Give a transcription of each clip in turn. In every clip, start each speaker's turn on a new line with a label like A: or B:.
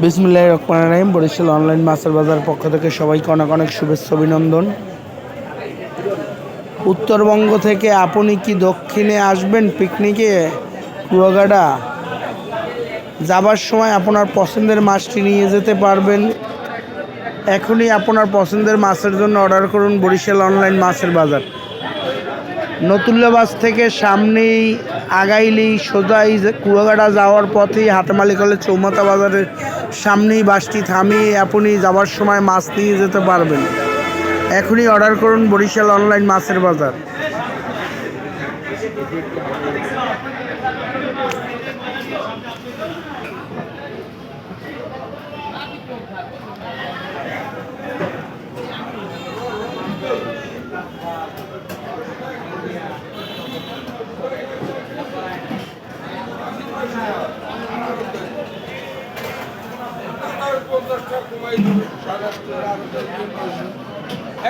A: বিসমিল্লাহির রহমানির রহিম। বরিশাল অনলাইন মাছের বাজার পক্ষ থেকে সবাইকে অনেক অনেক শুভেচ্ছা অভিনন্দন। উত্তরবঙ্গ থেকে আপনি কি দক্ষিণে আসবেন পিকনিকে কুয়াকাটা? যাবার সময় আপনার পছন্দের মাছটি নিয়ে যেতে পারবেন। এখনই আপনার পছন্দের মাছের জন্য অর্ডার করুন বরিশাল অনলাইন মাছের বাজার। নতুল্লাবাস থেকে সামনেই আগাইলেই সোজাই কুয়াকাটা যাওয়ার পথেই হাতেমালি কলেজ চৌমাথা বাজারের সামনেই বাসটি থামিয়ে আপনি যাওয়ার সময় মাছ নিয়ে যেতে পারবেন। এখনই অর্ডার করুন বরিশাল অনলাইন মাছের বাজার।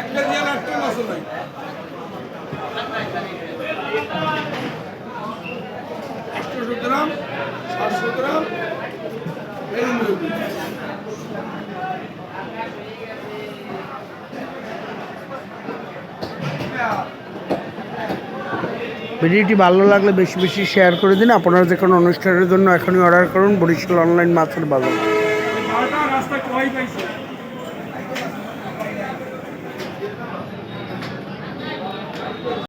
B: একটা দিয়ে একটা মাছ নাই। 800 গ্রাম 700 গ্রাম
A: ভিডিওটি ভালো লাগলে বেশি বেশি শেয়ার করে দিন। আপনারা যে কোনো অনুষ্ঠানের জন্য এখনই অর্ডার করুন বরিশাল অনলাইন মাছের বাজার।
B: রাস্তা কই পাইছে।